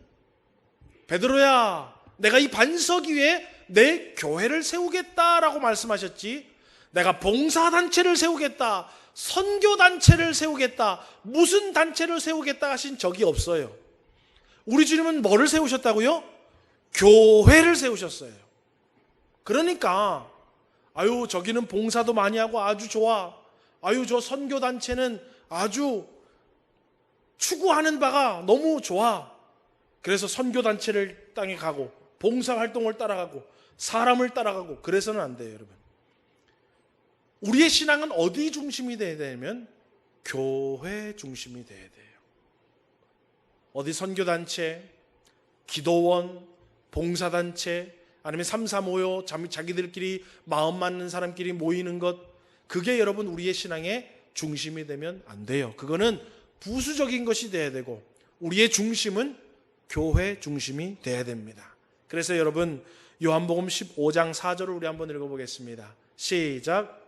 베드로야, 내가 이 반석 위에 내 교회를 세우겠다라고 말씀하셨지, 내가 봉사단체를 세우겠다, 선교단체를 세우겠다, 무슨 단체를 세우겠다 하신 적이 없어요. 우리 주님은 뭐를 세우셨다고요? 교회를 세우셨어요. 그러니까 아유 저기는 봉사도 많이 하고 아주 좋아, 아유 저 선교단체는 아주 추구하는 바가 너무 좋아, 그래서 선교단체를 땅에 가고 봉사활동을 따라가고 사람을 따라가고, 그래서는 안 돼요. 여러분, 우리의 신앙은 어디 중심이 돼야 되냐면 교회 중심이 돼야 돼요. 어디 선교단체, 기도원, 봉사단체, 아니면 335요 자기들끼리 마음 맞는 사람끼리 모이는 것, 그게 여러분 우리의 신앙의 중심이 되면 안 돼요. 그거는 부수적인 것이 돼야 되고 우리의 중심은 교회 중심이 돼야 됩니다. 그래서 여러분, 요한복음 15장 4절을 우리 한번 읽어보겠습니다. 시작.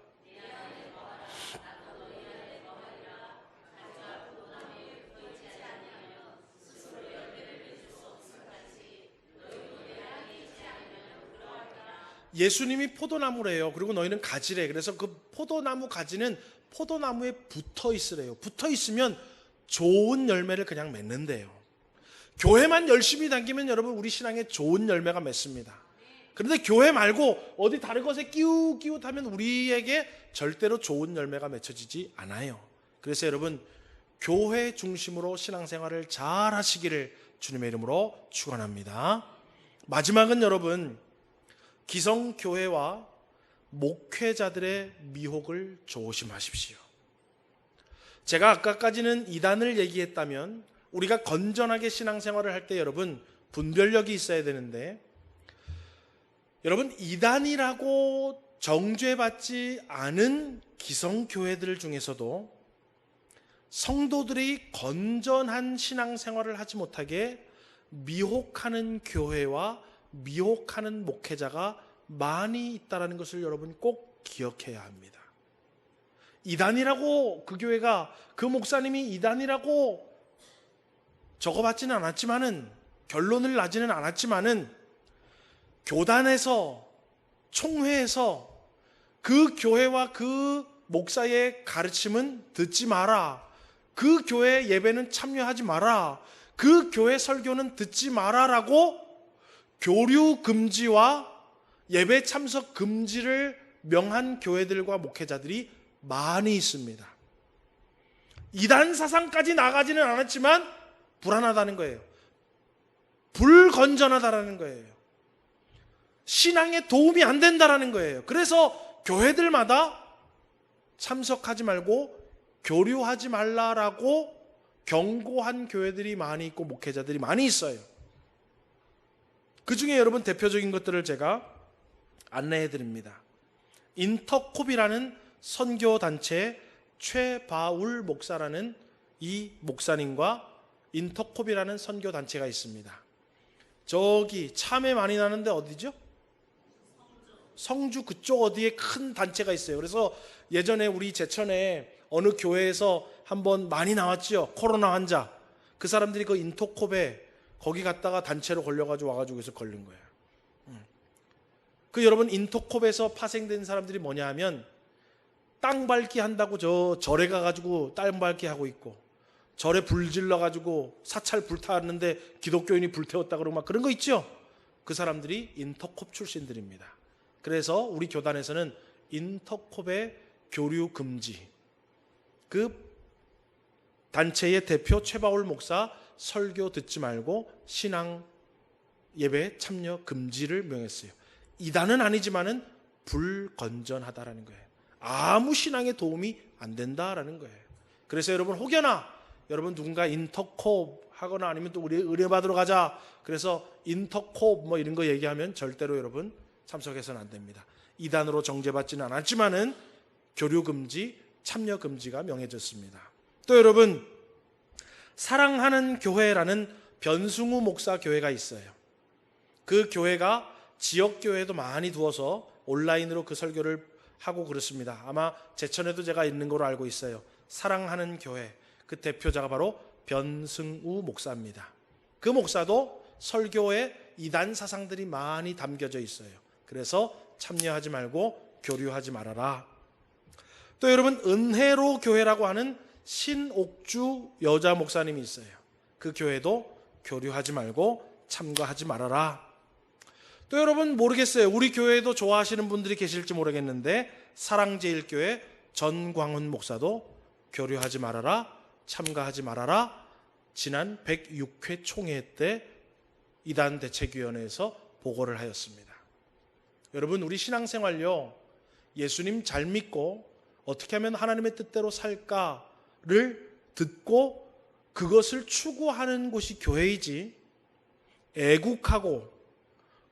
예수님이 포도나무래요. 그리고 너희는 가지래. 그래서 그 포도나무 가지는 포도나무에 붙어 있으래요. 붙어 있으면 좋은 열매를 그냥 맺는데요. 교회만 열심히 다니면 여러분 우리 신앙에 좋은 열매가 맺습니다. 그런데 교회 말고 어디 다른 것에 끼웃끼웃하면 우리에게 절대로 좋은 열매가 맺혀지지 않아요. 그래서 여러분, 교회 중심으로 신앙생활을 잘 하시기를 주님의 이름으로 축원합니다. 마지막은 여러분, 기성교회와 목회자들의 미혹을 조심하십시오. 제가 아까까지는 이단을 얘기했다면 우리가 건전하게 신앙생활을 할 때 여러분 분별력이 있어야 되는데, 여러분 이단이라고 정죄받지 않은 기성교회들 중에서도 성도들이 건전한 신앙생활을 하지 못하게 미혹하는 교회와 미혹하는 목회자가 많이 있다는 것을 여러분 꼭 기억해야 합니다. 이단이라고 그 교회가, 그 목사님이 이단이라고 적어봤지는 않았지만은, 결론을 나지는 않았지만은, 교단에서, 총회에서 그 교회와 그 목사의 가르침은 듣지 마라, 그 교회 예배는 참여하지 마라, 그 교회 설교는 듣지 마라 라고 교류 금지와 예배 참석 금지를 명한 교회들과 목회자들이 많이 있습니다. 이단 사상까지 나가지는 않았지만 불안하다는 거예요. 불건전하다라는 거예요. 신앙에 도움이 안 된다라는 거예요. 그래서 교회들마다 참석하지 말고 교류하지 말라라고 경고한 교회들이 많이 있고 목회자들이 많이 있어요. 그 중에 여러분 대표적인 것들을 제가 안내해 드립니다. 인터콥이라는 선교단체 최바울 목사라는 이 목사님과 인터콥이라는 선교단체가 있습니다. 저기 참외 많이 나는데 어디죠? 성주 그쪽 어디에 큰 단체가 있어요. 그래서 예전에 우리 제천에 어느 교회에서 한번 많이 나왔지요. 코로나 환자. 그 사람들이 그 인터콥에 거기 갔다가 단체로 걸려가지고 와가지고 여기서 걸린 거예요. 그 여러분 인터콥에서 파생된 사람들이 뭐냐 하면 땅 밟기 한다고 저 절에 가가지고 땅 밟기 하고 있고, 절에 불 질러가지고 사찰 불타왔는데 기독교인이 불태웠다 그러고 막 그런 거 있죠. 그 사람들이 인터콥 출신들입니다. 그래서 우리 교단에서는 인터콥의 교류 금지, 그 단체의 대표 최바울 목사 설교 듣지 말고 신앙 예배 참여 금지를 명했어요. 이단은 아니지만은 불건전하다라는 거예요. 아무 신앙에 도움이 안 된다라는 거예요. 그래서 여러분 혹여나 여러분 누군가 인터콥 하거나 아니면 또 우리 의뢰 받으러 가자, 그래서 인터콥 뭐 이런 거 얘기하면 절대로 여러분 참석해서는 안 됩니다. 이단으로 정죄받지는 않았지만은 교류 금지, 참여 금지가 명해졌습니다. 또 여러분 사랑하는 교회라는 변승우 목사 교회가 있어요. 그 교회가 지역 교회도 많이 두어서 온라인으로 그 설교를 하고 그렇습니다. 아마 제천에도 제가 있는 걸로 알고 있어요. 사랑하는 교회, 그 대표자가 바로 변승우 목사입니다. 그 목사도 설교에 이단 사상들이 많이 담겨져 있어요. 그래서 참여하지 말고 교류하지 말아라. 또 여러분 은혜로 교회라고 하는 신옥주 여자 목사님이 있어요. 그 교회도 교류하지 말고 참가하지 말아라. 또 여러분 모르겠어요. 우리 교회도 좋아하시는 분들이 계실지 모르겠는데 사랑제일교회 전광훈 목사도 교류하지 말아라, 참가하지 말아라, 지난 106회 총회 때 이단 대책위원회에서 보고를 하였습니다. 여러분 우리 신앙생활요, 예수님 잘 믿고 어떻게 하면 하나님의 뜻대로 살까를 듣고 그것을 추구하는 곳이 교회이지, 애국하고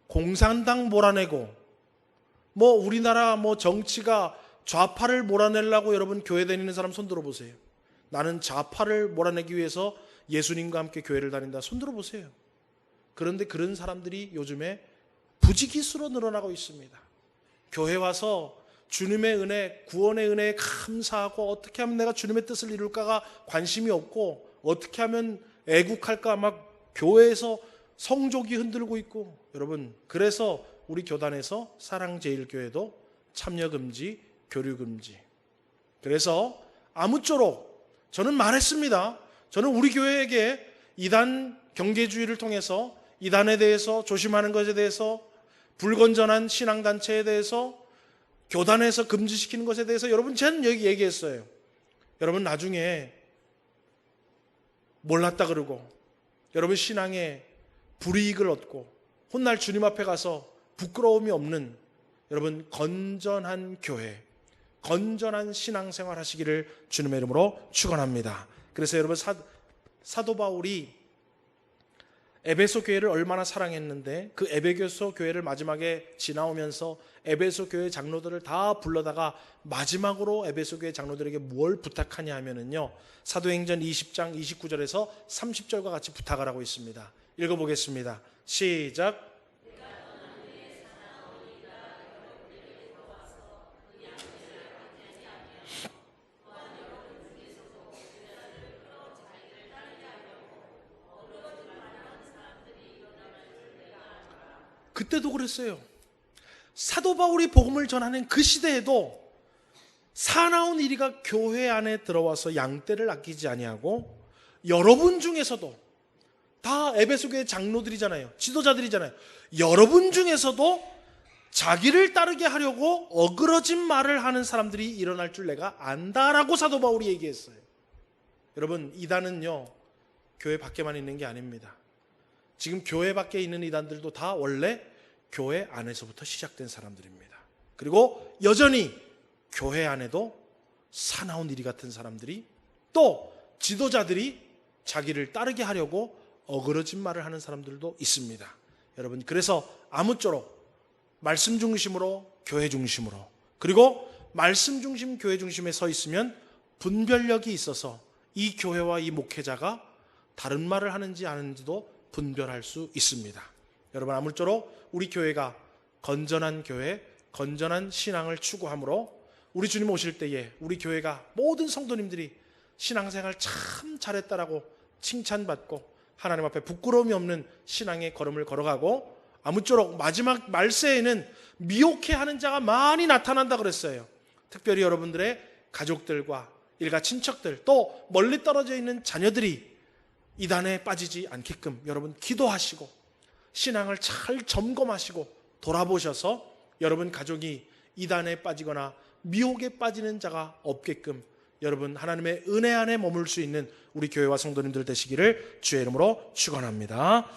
공산당 몰아내고 뭐 우리나라 뭐 정치가 좌파를 몰아내려고 여러분 교회 다니는 사람 손 들어보세요. 나는 좌파를 몰아내기 위해서 예수님과 함께 교회를 다닌다. 손 들어보세요. 그런데 그런 사람들이 요즘에 부지기수로 늘어나고 있습니다. 교회 와서 주님의 은혜, 구원의 은혜에 감사하고 어떻게 하면 내가 주님의 뜻을 이룰까가 관심이 없고 어떻게 하면 애국할까 막 교회에서 성족이 흔들고 있고, 여러분 그래서 우리 교단에서 사랑제일교회도 참여금지, 교류금지. 그래서 아무쪼록 저는 말했습니다. 저는 우리 교회에게 이단 경계주의를 통해서 이단에 대해서 조심하는 것에 대해서, 불건전한 신앙단체에 대해서, 교단에서 금지시키는 것에 대해서 여러분 저는 여기 얘기했어요. 여러분 나중에 몰랐다 그러고 여러분 신앙에 불이익을 얻고 훗날 주님 앞에 가서 부끄러움이 없는 여러분 건전한 교회, 건전한 신앙생활 하시기를 주님의 이름으로 축원합니다. 그래서 여러분 사도 바울이 에베소 교회를 얼마나 사랑했는데 그 에베소 교회를 마지막에 지나오면서 에베소 교회 장로들을 다 불러다가 마지막으로 에베소 교회 장로들에게 뭘 부탁하냐 하면은요, 사도행전 20장 29절에서 30절과 같이 부탁을 하고 있습니다. 읽어보겠습니다. 시작. 그때도 그랬어요. 사도 바울이 복음을 전하는 그 시대에도 사나운 이리가 교회 안에 들어와서 양떼를 아끼지 아니하고, 여러분 중에서도 다 에베소 교회 장로들이잖아요. 지도자들이잖아요. 여러분 중에서도 자기를 따르게 하려고 어그러진 말을 하는 사람들이 일어날 줄 내가 안다라고 사도 바울이 얘기했어요. 여러분, 이단은요, 교회 밖에만 있는 게 아닙니다. 지금 교회 밖에 있는 이단들도 다 원래 교회 안에서부터 시작된 사람들입니다. 그리고 여전히 교회 안에도 사나운 이리 같은 사람들이, 또 지도자들이 자기를 따르게 하려고 어그러진 말을 하는 사람들도 있습니다. 여러분, 그래서 아무쪼록 말씀 중심으로, 교회 중심으로, 그리고 말씀 중심, 교회 중심에 서 있으면 분별력이 있어서 이 교회와 이 목회자가 다른 말을 하는지 아는지도 분별할 수 있습니다. 여러분, 아무쪼록 우리 교회가 건전한 교회, 건전한 신앙을 추구함으로 우리 주님 오실 때에 우리 교회가 모든 성도님들이 신앙생활 참 잘했다라고 칭찬받고 하나님 앞에 부끄러움이 없는 신앙의 걸음을 걸어가고, 아무쪼록 마지막 말세에는 미혹해하는 자가 많이 나타난다 그랬어요. 특별히 여러분들의 가족들과 일가 친척들, 또 멀리 떨어져 있는 자녀들이 이단에 빠지지 않게끔 여러분 기도하시고 신앙을 잘 점검하시고 돌아보셔서 여러분 가족이 이단에 빠지거나 미혹에 빠지는 자가 없게끔 여러분 하나님의 은혜 안에 머물 수 있는 우리 교회와 성도님들 되시기를 주의 이름으로 축원합니다.